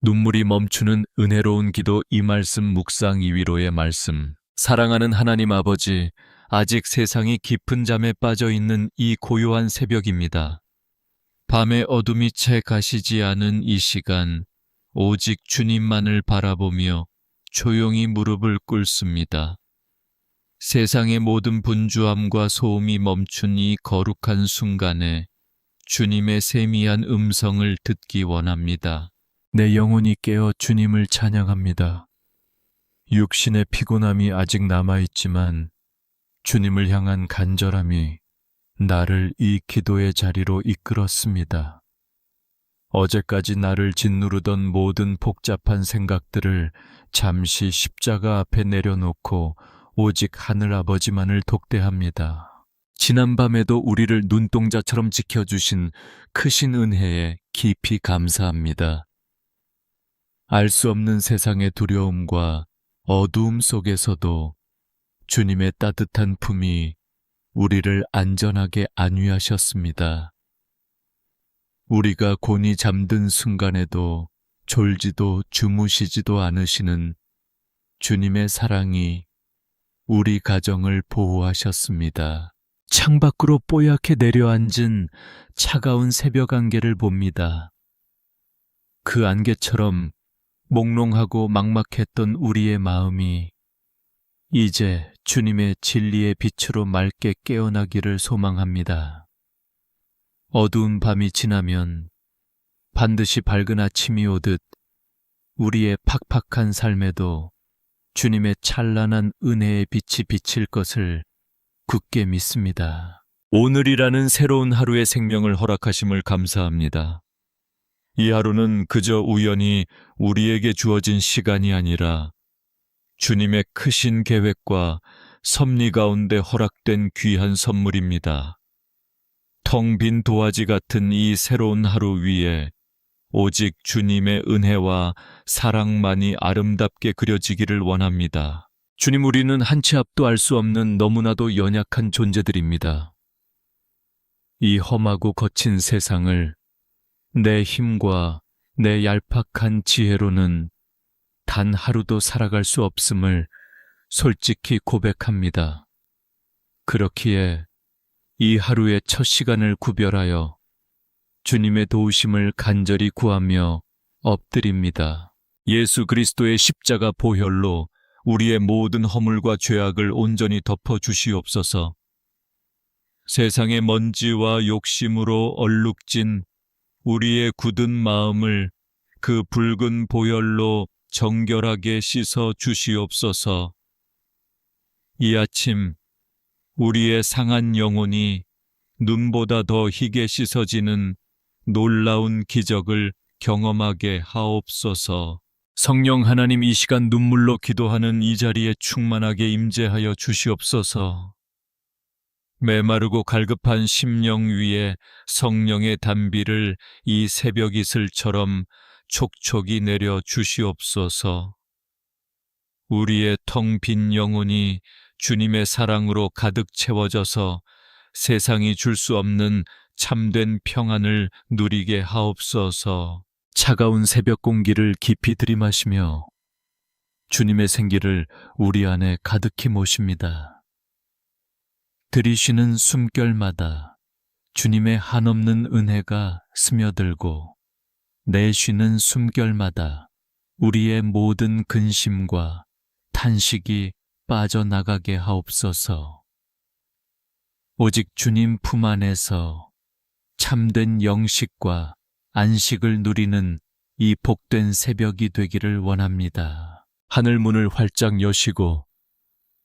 눈물이 멈추는 은혜로운 기도 이 말씀 묵상 2위로의 말씀. 사랑하는 하나님 아버지, 아직 세상이 깊은 잠에 빠져 있는 이 고요한 새벽입니다. 밤의 어둠이 채 가시지 않은 이 시간, 오직 주님만을 바라보며 조용히 무릎을 꿇습니다. 세상의 모든 분주함과 소음이 멈춘 이 거룩한 순간에 주님의 세미한 음성을 듣기 원합니다. 내 영혼이 깨어 주님을 찬양합니다. 육신의 피곤함이 아직 남아있지만 주님을 향한 간절함이 나를 이 기도의 자리로 이끌었습니다. 어제까지 나를 짓누르던 모든 복잡한 생각들을 잠시 십자가 앞에 내려놓고 오직 하늘아버지만을 독대합니다. 지난밤에도 우리를 눈동자처럼 지켜주신 크신 은혜에 깊이 감사합니다. 알 수 없는 세상의 두려움과 어두움 속에서도 주님의 따뜻한 품이 우리를 안전하게 안위하셨습니다. 우리가 곤히 잠든 순간에도 졸지도 주무시지도 않으시는 주님의 사랑이 우리 가정을 보호하셨습니다. 창밖으로 뽀얗게 내려앉은 차가운 새벽 안개를 봅니다. 그 안개처럼 몽롱하고 막막했던 우리의 마음이 이제 주님의 진리의 빛으로 맑게 깨어나기를 소망합니다. 어두운 밤이 지나면 반드시 밝은 아침이 오듯 우리의 팍팍한 삶에도 주님의 찬란한 은혜의 빛이 비칠 것을 굳게 믿습니다. 오늘이라는 새로운 하루의 생명을 허락하심을 감사합니다. 이 하루는 그저 우연히 우리에게 주어진 시간이 아니라 주님의 크신 계획과 섭리 가운데 허락된 귀한 선물입니다. 텅 빈 도화지 같은 이 새로운 하루 위에 오직 주님의 은혜와 사랑만이 아름답게 그려지기를 원합니다. 주님, 우리는 한 치 앞도 알 수 없는 너무나도 연약한 존재들입니다. 이 험하고 거친 세상을 내 힘과 내 얄팍한 지혜로는 단 하루도 살아갈 수 없음을 솔직히 고백합니다. 그렇기에 이 하루의 첫 시간을 구별하여 주님의 도우심을 간절히 구하며 엎드립니다. 예수 그리스도의 십자가 보혈로 우리의 모든 허물과 죄악을 온전히 덮어주시옵소서. 세상의 먼지와 욕심으로 얼룩진 우리의 굳은 마음을 그 붉은 보혈로 정결하게 씻어 주시옵소서. 이 아침 우리의 상한 영혼이 눈보다 더 희게 씻어지는 놀라운 기적을 경험하게 하옵소서. 성령 하나님, 이 시간 눈물로 기도하는 이 자리에 충만하게 임재하여 주시옵소서. 메마르고 갈급한 심령 위에 성령의 단비를 이 새벽 이슬처럼 촉촉이 내려 주시옵소서. 우리의 텅 빈 영혼이 주님의 사랑으로 가득 채워져서 세상이 줄 수 없는 참된 평안을 누리게 하옵소서. 차가운 새벽 공기를 깊이 들이마시며 주님의 생기를 우리 안에 가득히 모십니다. 들이쉬는 숨결마다 주님의 한없는 은혜가 스며들고 내쉬는 숨결마다 우리의 모든 근심과 탄식이 빠져나가게 하옵소서. 오직 주님 품 안에서 참된 영식과 안식을 누리는 이 복된 새벽이 되기를 원합니다. 하늘 문을 활짝 여시고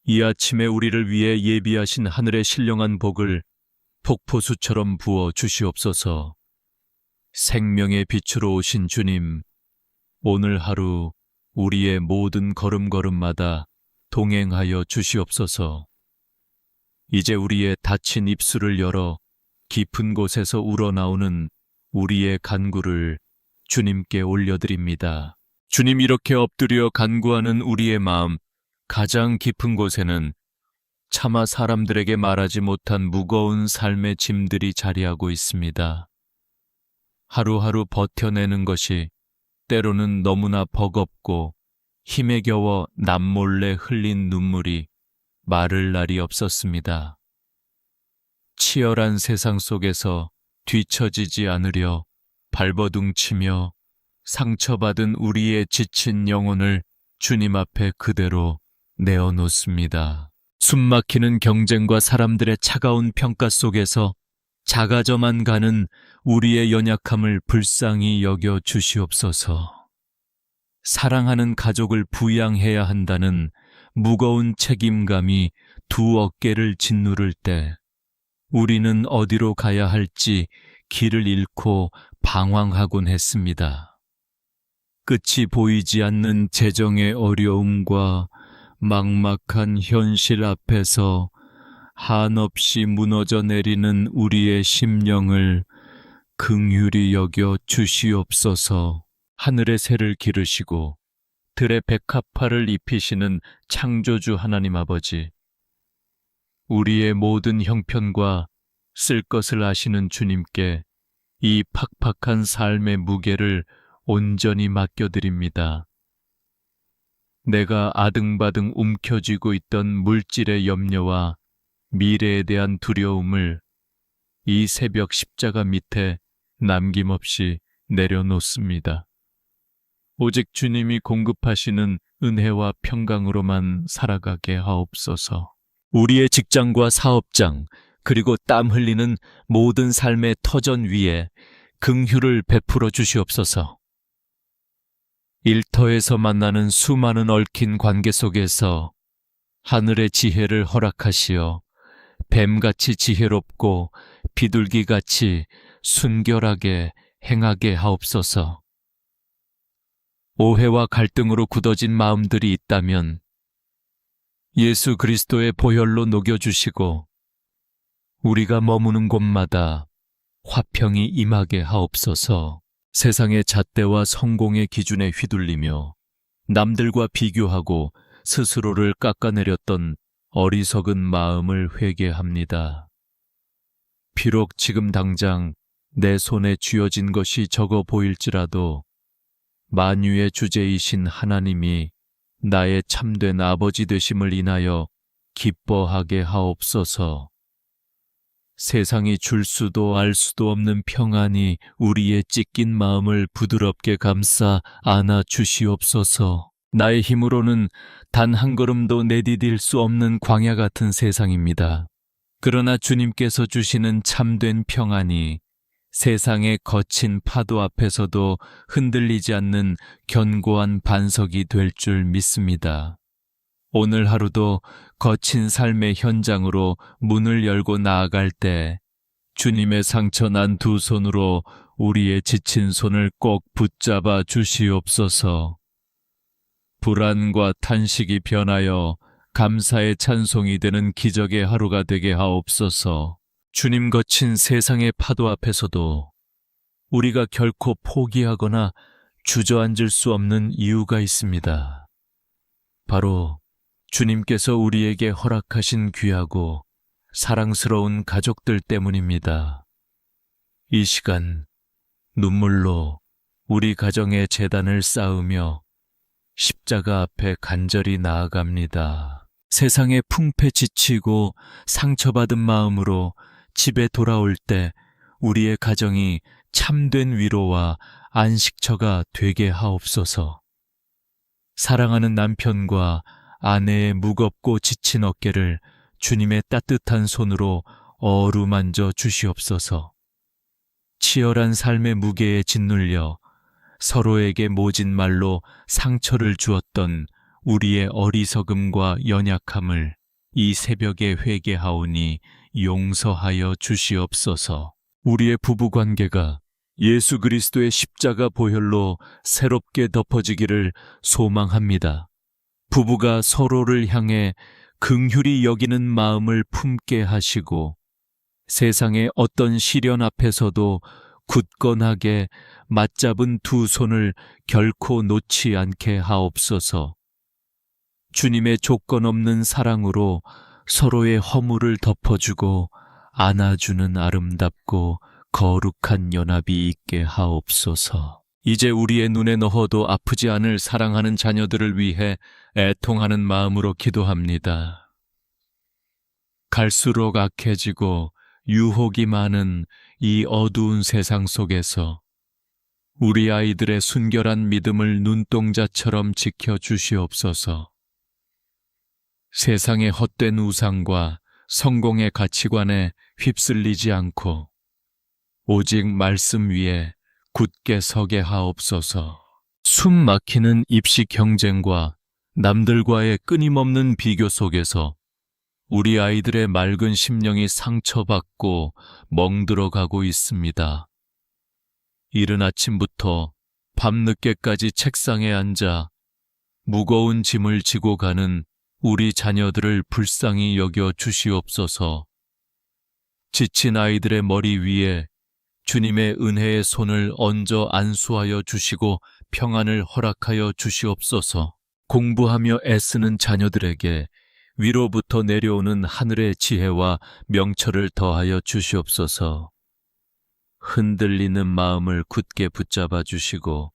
이 아침에 우리를 위해 예비하신 하늘의 신령한 복을 폭포수처럼 부어 주시옵소서. 생명의 빛으로 오신 주님, 오늘 하루 우리의 모든 걸음걸음마다 동행하여 주시옵소서. 이제 우리의 닫힌 입술을 열어 깊은 곳에서 우러나오는 우리의 간구를 주님께 올려드립니다. 주님, 이렇게 엎드려 간구하는 우리의 마음, 가장 깊은 곳에는 차마 사람들에게 말하지 못한 무거운 삶의 짐들이 자리하고 있습니다. 하루하루 버텨내는 것이 때로는 너무나 버겁고 힘에 겨워 남몰래 흘린 눈물이 마를 날이 없었습니다. 치열한 세상 속에서 뒤처지지 않으려 발버둥치며 상처받은 우리의 지친 영혼을 주님 앞에 그대로 내어놓습니다. 숨막히는 경쟁과 사람들의 차가운 평가 속에서 작아져만 가는 우리의 연약함을 불쌍히 여겨 주시옵소서. 사랑하는 가족을 부양해야 한다는 무거운 책임감이 두 어깨를 짓누를 때 우리는 어디로 가야 할지 길을 잃고 방황하곤 했습니다. 끝이 보이지 않는 재정의 어려움과 막막한 현실 앞에서 한없이 무너져 내리는 우리의 심령을 긍휼히 여겨 주시옵소서. 하늘의 새를 기르시고 들의 백합화를 입히시는 창조주 하나님 아버지, 우리의 모든 형편과 쓸 것을 아시는 주님께 이 팍팍한 삶의 무게를 온전히 맡겨드립니다. 내가 아등바등 움켜쥐고 있던 물질의 염려와 미래에 대한 두려움을 이 새벽 십자가 밑에 남김없이 내려놓습니다. 오직 주님이 공급하시는 은혜와 평강으로만 살아가게 하옵소서. 우리의 직장과 사업장, 그리고 땀 흘리는 모든 삶의 터전 위에 긍휼을 베풀어 주시옵소서. 일터에서 만나는 수많은 얽힌 관계 속에서 하늘의 지혜를 허락하시어 뱀같이 지혜롭고 비둘기같이 순결하게 행하게 하옵소서. 오해와 갈등으로 굳어진 마음들이 있다면 예수 그리스도의 보혈로 녹여주시고 우리가 머무는 곳마다 화평이 임하게 하옵소서. 세상의 잣대와 성공의 기준에 휘둘리며 남들과 비교하고 스스로를 깎아내렸던 어리석은 마음을 회개합니다. 비록 지금 당장 내 손에 쥐어진 것이 적어 보일지라도 만유의 주제이신 하나님이 나의 참된 아버지 되심을 인하여 기뻐하게 하옵소서. 세상이 줄 수도 알 수도 없는 평안이 우리의 찢긴 마음을 부드럽게 감싸 안아 주시옵소서. 나의 힘으로는 단 한 걸음도 내디딜 수 없는 광야 같은 세상입니다. 그러나 주님께서 주시는 참된 평안이 세상의 거친 파도 앞에서도 흔들리지 않는 견고한 반석이 될 줄 믿습니다. 오늘 하루도 거친 삶의 현장으로 문을 열고 나아갈 때 주님의 상처난 두 손으로 우리의 지친 손을 꼭 붙잡아 주시옵소서. 불안과 탄식이 변하여 감사의 찬송이 되는 기적의 하루가 되게 하옵소서. 주님 거친 세상의 파도 앞에서도 우리가 결코 포기하거나 주저앉을 수 없는 이유가 있습니다. 바로 주님께서 우리에게 허락하신 귀하고 사랑스러운 가족들 때문입니다. 이 시간 눈물로 우리 가정의 제단을 쌓으며 십자가 앞에 간절히 나아갑니다. 세상에 풍패 지치고 상처받은 마음으로 집에 돌아올 때 우리의 가정이 참된 위로와 안식처가 되게 하옵소서. 사랑하는 남편과 아내의 무겁고 지친 어깨를 주님의 따뜻한 손으로 어루만져 주시옵소서. 치열한 삶의 무게에 짓눌려 서로에게 모진 말로 상처를 주었던 우리의 어리석음과 연약함을 이 새벽에 회개하오니 용서하여 주시옵소서. 우리의 부부관계가 예수 그리스도의 십자가 보혈로 새롭게 덮어지기를 소망합니다. 부부가 서로를 향해 긍휼히 여기는 마음을 품게 하시고 세상의 어떤 시련 앞에서도 굳건하게 맞잡은 두 손을 결코 놓지 않게 하옵소서. 주님의 조건 없는 사랑으로 서로의 허물을 덮어주고 안아주는 아름답고 거룩한 연합이 있게 하옵소서. 이제 우리의 눈에 넣어도 아프지 않을 사랑하는 자녀들을 위해 애통하는 마음으로 기도합니다. 갈수록 악해지고 유혹이 많은 이 어두운 세상 속에서 우리 아이들의 순결한 믿음을 눈동자처럼 지켜주시옵소서. 세상의 헛된 우상과 성공의 가치관에 휩쓸리지 않고 오직 말씀 위에 굳게 서게 하옵소서. 숨 막히는 입시 경쟁과 남들과의 끊임없는 비교 속에서 우리 아이들의 맑은 심령이 상처받고 멍들어가고 있습니다. 이른 아침부터 밤늦게까지 책상에 앉아 무거운 짐을 지고 가는 우리 자녀들을 불쌍히 여겨 주시옵소서. 지친 아이들의 머리 위에 주님의 은혜의 손을 얹어 안수하여 주시고 평안을 허락하여 주시옵소서. 공부하며 애쓰는 자녀들에게 위로부터 내려오는 하늘의 지혜와 명철을 더하여 주시옵소서. 흔들리는 마음을 굳게 붙잡아 주시고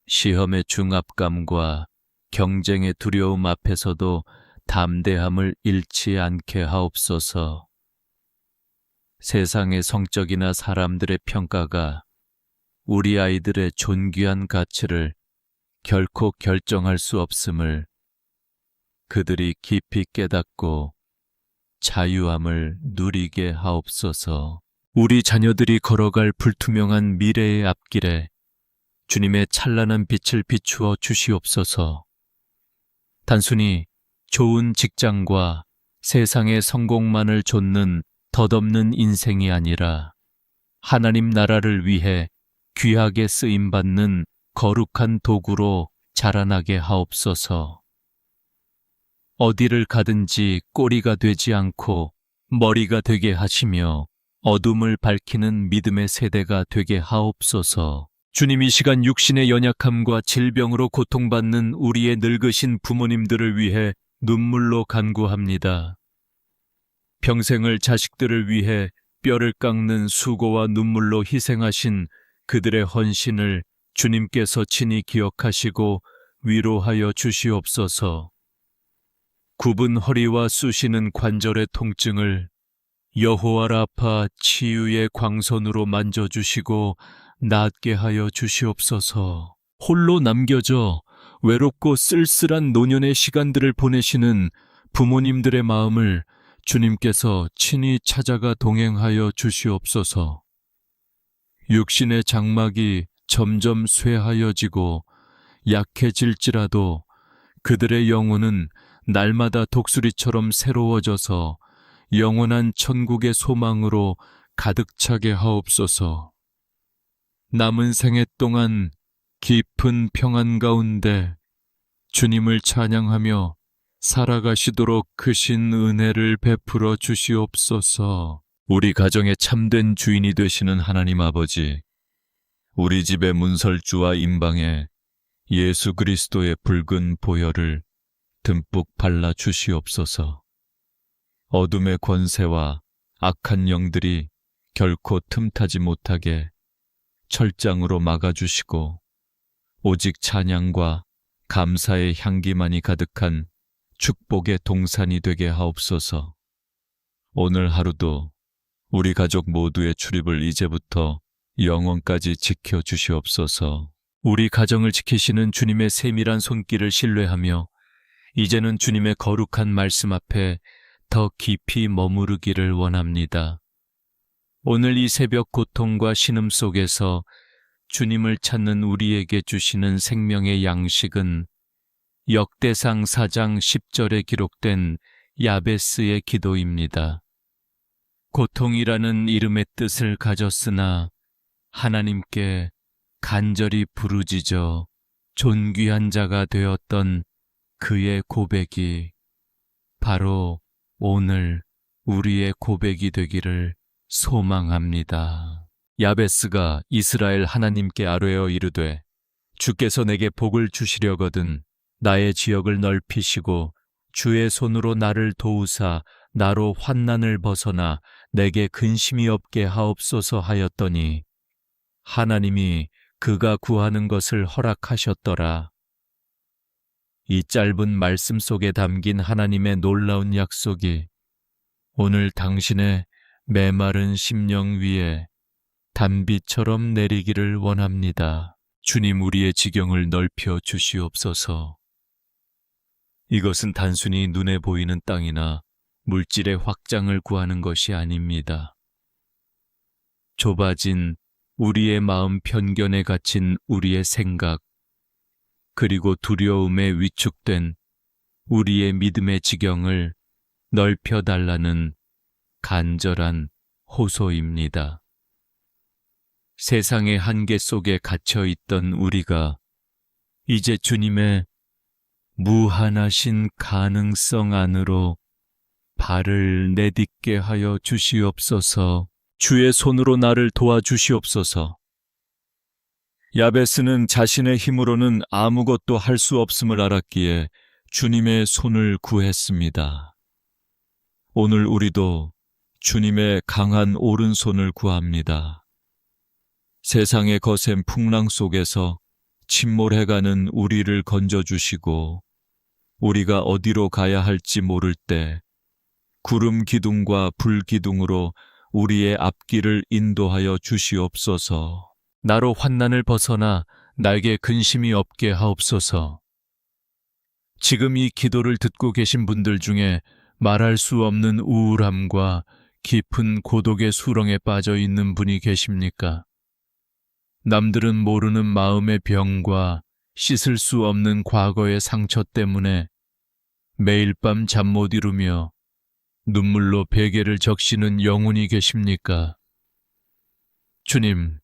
시험의 중압감과 경쟁의 두려움 앞에서도 담대함을 잃지 않게 하옵소서. 세상의 성적이나 사람들의 평가가 우리 아이들의 존귀한 가치를 결코 결정할 수 없음을 그들이 깊이 깨닫고 자유함을 누리게 하옵소서. 우리 자녀들이 걸어갈 불투명한 미래의 앞길에 주님의 찬란한 빛을 비추어 주시옵소서. 단순히 좋은 직장과 세상의 성공만을 좇는 덧없는 인생이 아니라 하나님 나라를 위해 귀하게 쓰임받는 거룩한 도구로 자라나게 하옵소서. 어디를 가든지 꼬리가 되지 않고 머리가 되게 하시며 어둠을 밝히는 믿음의 세대가 되게 하옵소서. 주님, 이 시간 육신의 연약함과 질병으로 고통받는 우리의 늙으신 부모님들을 위해 눈물로 간구합니다. 평생을 자식들을 위해 뼈를 깎는 수고와 눈물로 희생하신 그들의 헌신을 주님께서 친히 기억하시고 위로하여 주시옵소서. 굽은 허리와 쑤시는 관절의 통증을 여호와 라파 치유의 광선으로 만져주시고 낫게 하여 주시옵소서. 홀로 남겨져 외롭고 쓸쓸한 노년의 시간들을 보내시는 부모님들의 마음을 주님께서 친히 찾아가 동행하여 주시옵소서. 육신의 장막이 점점 쇠하여지고 약해질지라도 그들의 영혼은 날마다 독수리처럼 새로워져서 영원한 천국의 소망으로 가득 차게 하옵소서. 남은 생애 동안 깊은 평안 가운데 주님을 찬양하며 살아가시도록 크신 은혜를 베풀어 주시옵소서. 우리 가정의 참된 주인이 되시는 하나님 아버지, 우리 집의 문설주와 임방에 예수 그리스도의 붉은 보혈을 듬뿍 발라 주시옵소서. 어둠의 권세와 악한 영들이 결코 틈타지 못하게 철장으로 막아주시고 오직 찬양과 감사의 향기만이 가득한 축복의 동산이 되게 하옵소서. 오늘 하루도 우리 가족 모두의 출입을 이제부터 영원까지 지켜주시옵소서. 우리 가정을 지키시는 주님의 세밀한 손길을 신뢰하며 이제는 주님의 거룩한 말씀 앞에 더 깊이 머무르기를 원합니다. 오늘 이 새벽 고통과 신음 속에서 주님을 찾는 우리에게 주시는 생명의 양식은 역대상 4장 10절에 기록된 야베스의 기도입니다. 고통이라는 이름의 뜻을 가졌으나 하나님께 간절히 부르짖어 존귀한 자가 되었던 그의 고백이 바로 오늘 우리의 고백이 되기를 소망합니다. 야베스가 이스라엘 하나님께 아뢰어 이르되 주께서 내게 복을 주시려거든 나의 지역을 넓히시고 주의 손으로 나를 도우사 나로 환난을 벗어나 내게 근심이 없게 하옵소서 하였더니 하나님이 그가 구하는 것을 허락하셨더라. 이 짧은 말씀 속에 담긴 하나님의 놀라운 약속이 오늘 당신의 메마른 심령 위에 단비처럼 내리기를 원합니다. 주님, 우리의 지경을 넓혀 주시옵소서. 이것은 단순히 눈에 보이는 땅이나 물질의 확장을 구하는 것이 아닙니다. 좁아진 우리의 마음 편견에 갇힌 우리의 생각, 그리고 두려움에 위축된 우리의 믿음의 지경을 넓혀달라는 간절한 호소입니다. 세상의 한계 속에 갇혀있던 우리가 이제 주님의 무한하신 가능성 안으로 발을 내딛게 하여 주시옵소서. 주의 손으로 나를 도와주시옵소서. 야베스는 자신의 힘으로는 아무것도 할 수 없음을 알았기에 주님의 손을 구했습니다. 오늘 우리도 주님의 강한 오른손을 구합니다. 세상의 거센 풍랑 속에서 침몰해가는 우리를 건져주시고 우리가 어디로 가야 할지 모를 때 구름 기둥과 불 기둥으로 우리의 앞길을 인도하여 주시옵소서. 나로 환난을 벗어나 나에게 근심이 없게 하옵소서. 지금 이 기도를 듣고 계신 분들 중에 말할 수 없는 우울함과 깊은 고독의 수렁에 빠져 있는 분이 계십니까? 남들은 모르는 마음의 병과 씻을 수 없는 과거의 상처 때문에 매일 밤 잠 못 이루며 눈물로 베개를 적시는 영혼이 계십니까? 주님,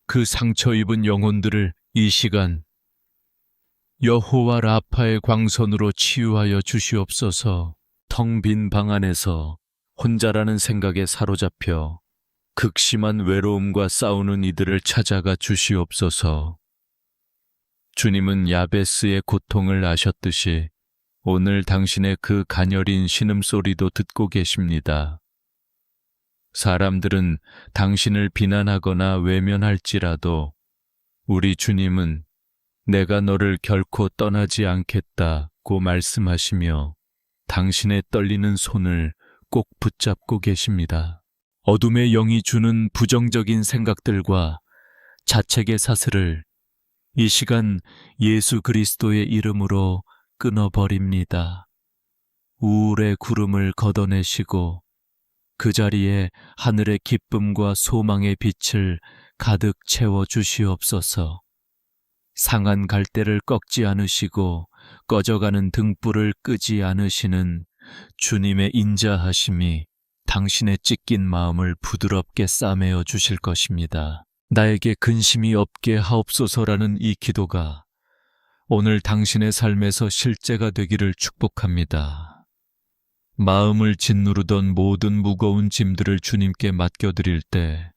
그 상처 입은 영혼들을 이 시간 여호와 라파의 광선으로 치유하여 주시옵소서. 텅 빈 방 안에서 혼자라는 생각에 사로잡혀 극심한 외로움과 싸우는 이들을 찾아가 주시옵소서. 주님은 야베스의 고통을 아셨듯이 오늘 당신의 그 가녀린 신음소리도 듣고 계십니다. 사람들은 당신을 비난하거나 외면할지라도 우리 주님은 내가 너를 결코 떠나지 않겠다고 말씀하시며 당신의 떨리는 손을 꼭 붙잡고 계십니다. 어둠의 영이 주는 부정적인 생각들과 자책의 사슬을 이 시간 예수 그리스도의 이름으로 끊어버립니다. 우울의 구름을 걷어내시고 그 자리에 하늘의 기쁨과 소망의 빛을 가득 채워 주시옵소서. 상한 갈대를 꺾지 않으시고 꺼져가는 등불을 끄지 않으시는 주님의 인자하심이 당신의 찢긴 마음을 부드럽게 싸매어 주실 것입니다. 나에게 근심이 없게 하옵소서라는 이 기도가 오늘 당신의 삶에서 실제가 되기를 축복합니다. 마음을 짓누르던 모든 무거운 짐들을 주님께 맡겨드릴 때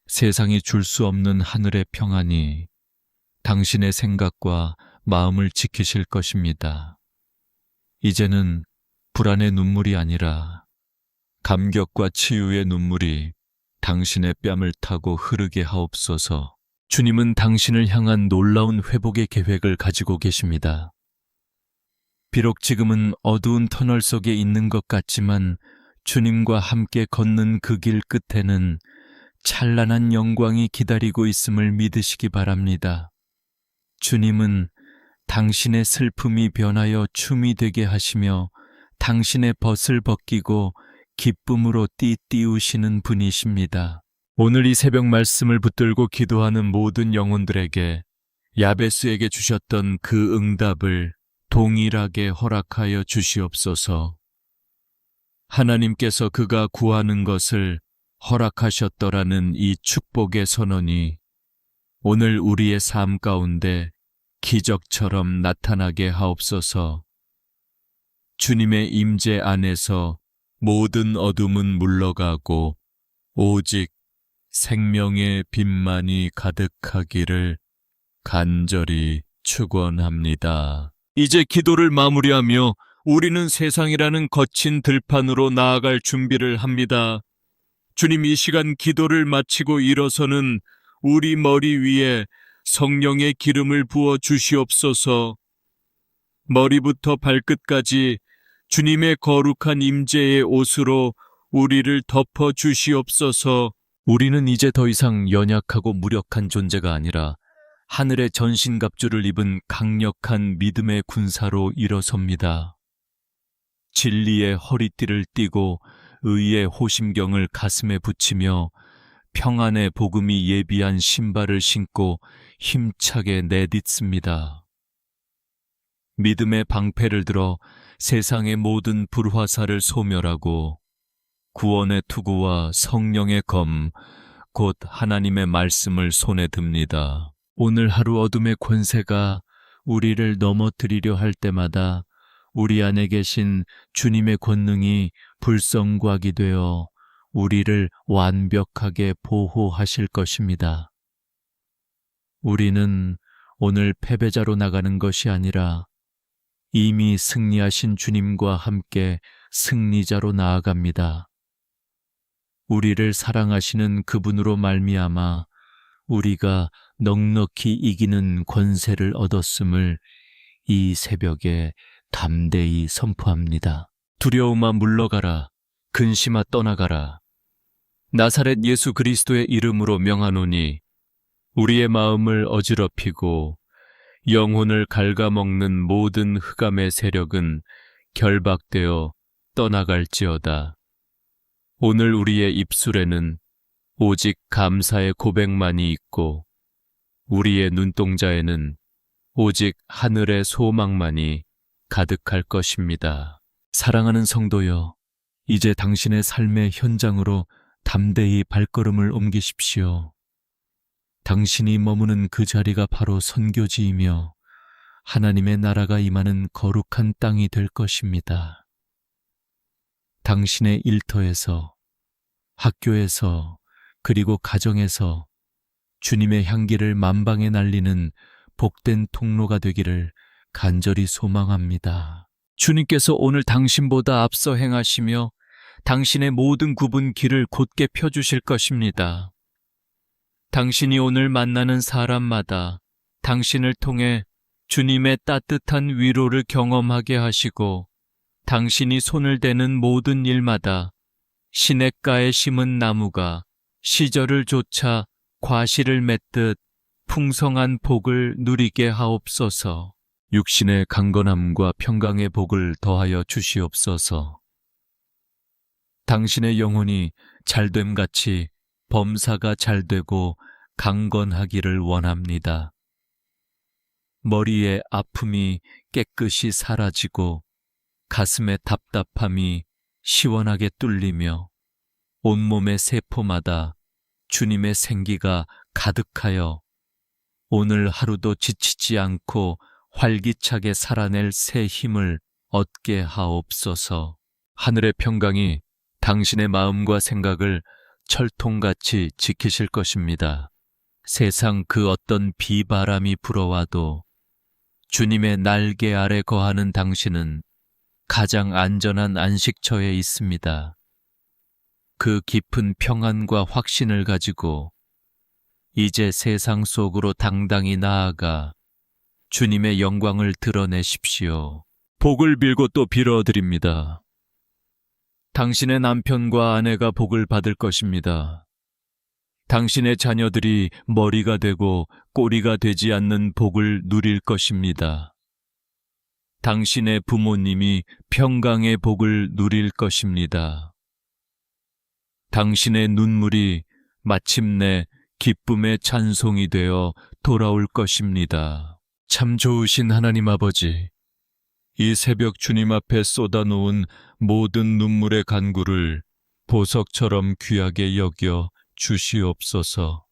세상이 줄 수 없는 하늘의 평안이 당신의 생각과 마음을 지키실 것입니다. 이제는 불안의 눈물이 아니라 감격과 치유의 눈물이 당신의 뺨을 타고 흐르게 하옵소서. 주님은 당신을 향한 놀라운 회복의 계획을 가지고 계십니다. 비록 지금은 어두운 터널 속에 있는 것 같지만 주님과 함께 걷는 그 길 끝에는 찬란한 영광이 기다리고 있음을 믿으시기 바랍니다. 주님은 당신의 슬픔이 변하여 춤이 되게 하시며 당신의 벗을 벗기고 기쁨으로 띠띠우시는 분이십니다. 오늘 이 새벽 말씀을 붙들고 기도하는 모든 영혼들에게 야베스에게 주셨던 그 응답을 동일하게 허락하여 주시옵소서. 하나님께서 그가 구하는 것을 허락하셨더라는 이 축복의 선언이 오늘 우리의 삶 가운데 기적처럼 나타나게 하옵소서. 주님의 임재 안에서 모든 어둠은 물러가고 오직 생명의 빛만이 가득하기를 간절히 축원합니다. 이제 기도를 마무리하며 우리는 세상이라는 거친 들판으로 나아갈 준비를 합니다. 주님, 이 시간 기도를 마치고 일어서는 우리 머리 위에 성령의 기름을 부어 주시옵소서. 머리부터 발끝까지 주님의 거룩한 임재의 옷으로 우리를 덮어 주시옵소서. 우리는 이제 더 이상 연약하고 무력한 존재가 아니라 하늘의 전신갑주를 입은 강력한 믿음의 군사로 일어섭니다. 진리의 허리띠를 띠고 의의 호심경을 가슴에 붙이며 평안의 복음이 예비한 신발을 신고 힘차게 내딛습니다. 믿음의 방패를 들어 세상의 모든 불화살을 소멸하고 구원의 투구와 성령의 검, 곧 하나님의 말씀을 손에 듭니다. 오늘 하루 어둠의 권세가 우리를 넘어뜨리려 할 때마다 우리 안에 계신 주님의 권능이 불성곽이 되어 우리를 완벽하게 보호하실 것입니다. 우리는 오늘 패배자로 나가는 것이 아니라 이미 승리하신 주님과 함께 승리자로 나아갑니다. 우리를 사랑하시는 그분으로 말미암아 우리가 넉넉히 이기는 권세를 얻었음을 이 새벽에 담대히 선포합니다. 두려움아 물러가라. 근심아 떠나가라. 나사렛 예수 그리스도의 이름으로 명하노니 우리의 마음을 어지럽히고 영혼을 갉아먹는 모든 흑암의 세력은 결박되어 떠나갈지어다. 오늘 우리의 입술에는 오직 감사의 고백만이 있고 우리의 눈동자에는 오직 하늘의 소망만이 가득할 것입니다. 사랑하는 성도여, 이제 당신의 삶의 현장으로 담대히 발걸음을 옮기십시오. 당신이 머무는 그 자리가 바로 선교지이며 하나님의 나라가 임하는 거룩한 땅이 될 것입니다. 당신의 일터에서, 학교에서, 그리고 가정에서 주님의 향기를 만방에 날리는 복된 통로가 되기를 간절히 소망합니다. 주님께서 오늘 당신보다 앞서 행하시며 당신의 모든 굽은 길을 곧게 펴주실 것입니다. 당신이 오늘 만나는 사람마다 당신을 통해 주님의 따뜻한 위로를 경험하게 하시고 당신이 손을 대는 모든 일마다 시냇가에 심은 나무가 시절을 좇아 과실을 맺듯 풍성한 복을 누리게 하옵소서. 육신의 강건함과 평강의 복을 더하여 주시옵소서. 당신의 영혼이 잘됨같이 범사가 잘되고 강건하기를 원합니다. 머리의 아픔이 깨끗이 사라지고 가슴의 답답함이 시원하게 뚫리며 온몸의 세포마다 주님의 생기가 가득하여 오늘 하루도 지치지 않고 활기차게 살아낼 새 힘을 얻게 하옵소서. 하늘의 평강이 당신의 마음과 생각을 철통같이 지키실 것입니다. 세상 그 어떤 비바람이 불어와도 주님의 날개 아래 거하는 당신은 가장 안전한 안식처에 있습니다. 그 깊은 평안과 확신을 가지고 이제 세상 속으로 당당히 나아가 주님의 영광을 드러내십시오. 복을 빌고 또 빌어드립니다. 당신의 남편과 아내가 복을 받을 것입니다. 당신의 자녀들이 머리가 되고 꼬리가 되지 않는 복을 누릴 것입니다. 당신의 부모님이 평강의 복을 누릴 것입니다. 당신의 눈물이 마침내 기쁨의 찬송이 되어 돌아올 것입니다. 참 좋으신 하나님 아버지, 이 새벽 주님 앞에 쏟아놓은 모든 눈물의 간구를 보석처럼 귀하게 여겨 주시옵소서.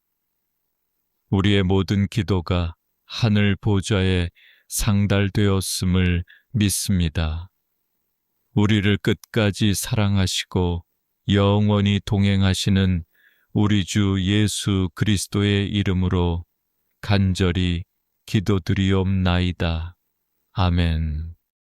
우리의 모든 기도가 하늘 보좌에 상달되었음을 믿습니다. 우리를 끝까지 사랑하시고 영원히 동행하시는 우리 주 예수 그리스도의 이름으로 간절히 기도드리옵나이다. 아멘.